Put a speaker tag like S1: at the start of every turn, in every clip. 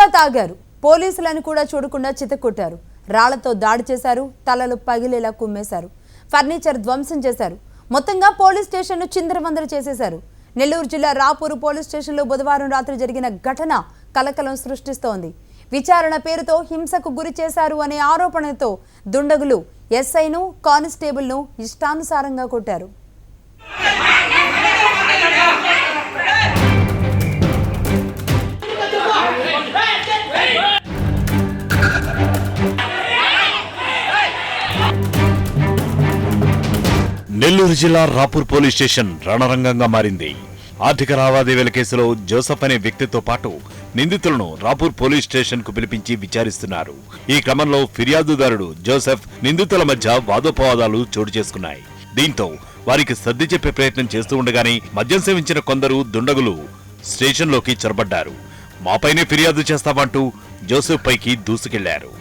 S1: ఫుల్గా తాగారు. పోలీసులను కూడా చూడకుండా చితకొట్టారు. రాళ్లతో దాడి చేశారు. తలలు పగిలేలా కుమ్మేశారు. ఫర్నిచర్ ధ్వంసం చేశారు. మొత్తంగా పోలీస్ స్టేషన్ను చిందరవందర చేసేశారు. నెల్లూరు జిల్లా రాపూరు పోలీస్ స్టేషన్లో బుధవారం రాత్రి జరిగిన ఘటన కలకలం సృష్టిస్తోంది. విచారణ పేరుతో హింసకు గురి చేశారు అనే ఆరోపణలతో దుండగులు ఎస్ఐను, కానిస్టేబుల్ను ఇష్టానుసారంగా కొట్టారు.
S2: నెల్లూరు జిల్లా రాపూర్ పోలీస్ స్టేషన్ రణరంగంగా మారింది. ఆర్థిక లావాదేవీల కేసులో జోసెఫ్ అనే వ్యక్తితో పాటు నిందితులను రాపూర్ పోలీస్ స్టేషన్ కు పిలిపించి విచారిస్తున్నారు. ఈ క్రమంలో ఫిర్యాదుదారుడు జోసెఫ్ నిందితుల మధ్య వాదోపవాదాలు చోటు చేసుకున్నాయి. దీంతో వారికి సర్ది చెప్పే ప్రయత్నం చేస్తూ ఉండగానే మద్యం సేవించిన కొందరు దుండగులు స్టేషన్లోకి చొరబడ్డారు. మాపైనే ఫిర్యాదు చేస్తామంటూ జోసెఫ్ పైకి దూసుకెళ్లారు.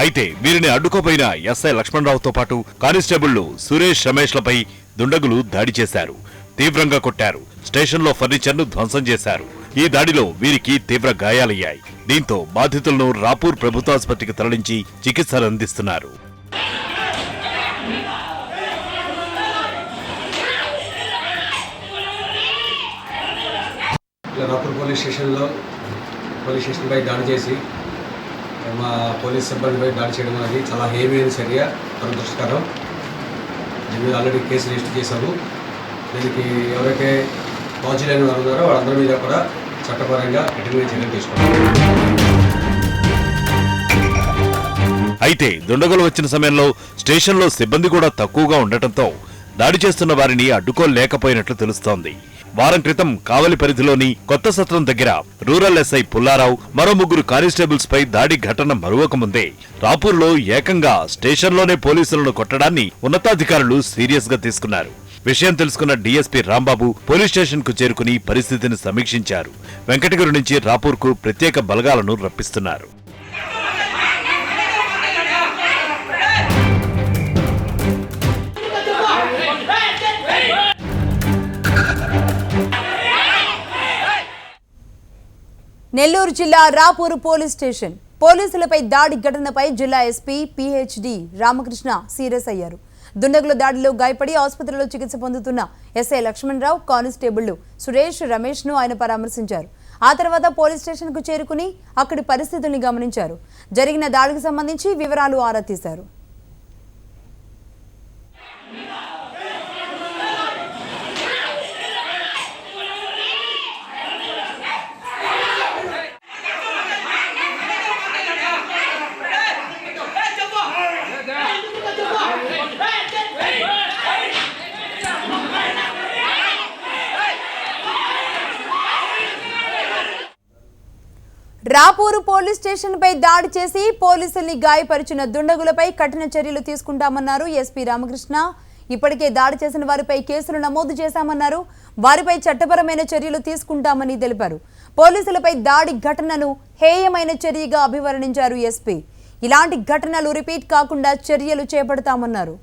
S2: అయితే వీరిని అడ్డుకోపోయిన ఎస్ఐ లక్ష్మణరావుతో పాటు కానిస్టేబుళ్లు సురేష్, రమేష్లపై దుండగులు దాడి చేశారు. తీవ్రంగా కొట్టారు. స్టేషన్లో ఫర్నిచర్ను ధ్వంసం చేశారు. ఈ దాడిలో వీరికి తీవ్ర గాయాలయ్యాయి. దీంతో బాధితులను రాపూర్ ప్రభుత్వాసుపత్రికి తరలించి చికిత్సలు అందిస్తున్నారు.
S3: రాపూర్ పోలీస్ స్టేషన్పై దాడి చేసి మా పోలీస్ సిబ్బందిపై దాడి చేయడం అనేది చాలా హేయమైన చర్య, దురదృష్టకరం. దీని మీద ఆల్రెడీ కేసు రిజిస్టర్ చేశాము. దీనికి ఎవరైతే బాధ్యులైన వారు ఉన్నారో వాళ్ళందరి మీద కూడా చట్టపరంగా కఠినమైన చర్యలు తీసుకుంటారు.
S2: అయితే దుండగులు వచ్చిన సమయంలో స్టేషన్లో సిబ్బంది కూడా తక్కువగా ఉండటంతో దాడి చేస్తున్న వారిని అడ్డుకోలేకపోయినట్లు తెలుస్తోంది. వారం క్రితం కావలి పరిధిలోని కొత్త సత్రం దగ్గర రూరల్ ఎస్ఐ పుల్లారావు, మరో 3 కానిస్టేబుల్స్ పై దాడి ఘటన మరువక ముందే రాపూర్లో ఏకంగా స్టేషన్లోనే పోలీసులను కొట్టడాన్ని ఉన్నతాధికారులు సీరియస్ గా తీసుకున్నారు. విషయం తెలుసుకున్న డీఎస్పీ రాంబాబు పోలీస్ స్టేషన్ కు చేరుకుని పరిస్థితిని సమీక్షించారు. వెంకటగిరి నుంచి రాపూర్కు ప్రత్యేక బలగాలను రప్పిస్తున్నారు.
S1: నెల్లూరు జిల్లా రాపూరు పోలీస్ స్టేషన్ పోలీసులపై దాడి ఘటనపై జిల్లా ఎస్పీ పిహెచ్డి రామకృష్ణ సీరియస్ అయ్యారు. దుండగుల దాడిలో గాయపడి ఆసుపత్రిలో చికిత్స పొందుతున్న ఎస్ఐ లక్ష్మణరావు, కానిస్టేబుళ్లు సురేష్, రమేష్ ను ఆయన పరామర్శించారు. ఆ తర్వాత పోలీస్ స్టేషన్ కు చేరుకుని అక్కడి పరిస్థితుల్ని గమనించారు. జరిగిన దాడికి సంబంధించి వివరాలు ఆరా తీశారు. రాపూరు పోలీస్ స్టేషన్ పై దాడి చేసి పోలీసుల్ని గాయపరిచిన దుండగులపై కఠిన చర్యలు తీసుకుంటామన్నారు ఎస్పీ రామకృష్ణ. ఇప్పటికే దాడి చేసిన వారిపై కేసులు నమోదు చేశామన్నారు. వారిపై చట్టపరమైన చర్యలు తీసుకుంటామని తెలిపారు. పోలీసులపై దాడి ఘటనను హేయమైన చర్యగా అభివర్ణించారు ఎస్పీ. ఇలాంటి ఘటనలు రిపీట్ కాకుండా చర్యలు చేపడతామన్నారు.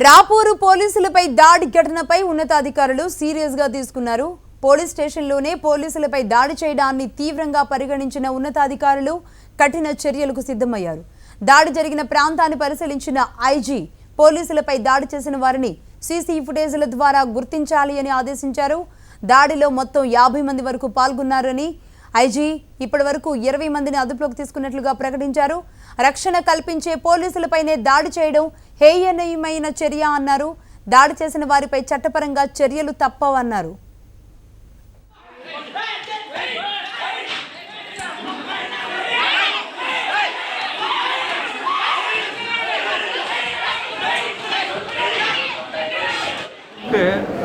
S1: రాపూరు పోలీసులపై దాడి ఘటనపై ఉన్నతాధికారులు సీరియస్ గా తీసుకున్నారు. పోలీస్ స్టేషన్లోనే పోలీసులపై దాడి చేయడాన్ని తీవ్రంగా పరిగణించిన ఉన్నతాధికారులు కఠిన చర్యలకు సిద్ధమయ్యారు. దాడి జరిగిన ప్రాంతాన్ని పరిశీలించిన ఐజీ పోలీసులపై దాడి చేసిన వారిని సీసీ ఫుటేజీల ద్వారా గుర్తించాలి అని ఆదేశించారు. దాడిలో మొత్తం 50 మంది వరకు పాల్గొన్నారని ఐజీ ఇప్పటి వరకు 20 మందిని అదుపులోకి తీసుకున్నట్లుగా ప్రకటించారు. రక్షణ కల్పించే పోలీసులపైనే దాడి చేయడం హేయనీయమైన చర్య అన్నారు. దాడి చేసిన వారిపై చట్టపరంగా చర్యలు తప్పవన్నారు.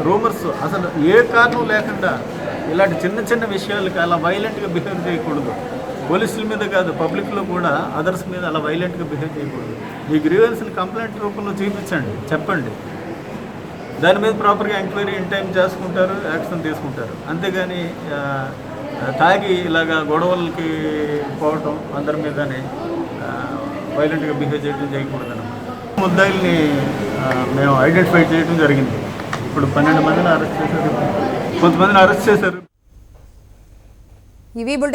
S4: రూమర్స్ అసలు ఏ కారణం లేకుండా ఇలాంటి చిన్న చిన్న విషయాలకి అలా వైలెంట్గా బిహేవ్ చేయకూడదు. పోలీసుల మీద కాదు, పబ్లిక్లో కూడా అదర్స్ మీద అలా వైలెంట్గా బిహేవ్ చేయకూడదు. ఈ గ్రీవెన్స్ని కంప్లైంట్ రూపంలో చూపించండి, చెప్పండి. దాని మీద ప్రాపర్గా ఎంక్వైరీ ఇన్ టైం చేసుకుంటారు, యాక్షన్ తీసుకుంటారు. అంతేగాని తాగి ఇలాగా గొడవలకి పోవటం, అందరి మీదనే వైలెంట్గా బిహేవ్ చేయకూడదు అన్నమాట. ముద్దాయిల్ని మేము ఐడెంటిఫై చేయడం జరిగింది. ఇప్పుడు 12 మందిని అరెస్ట్ చేశారు, కొంతమందిని అరెస్ట్ చేశారు.
S1: ఇవి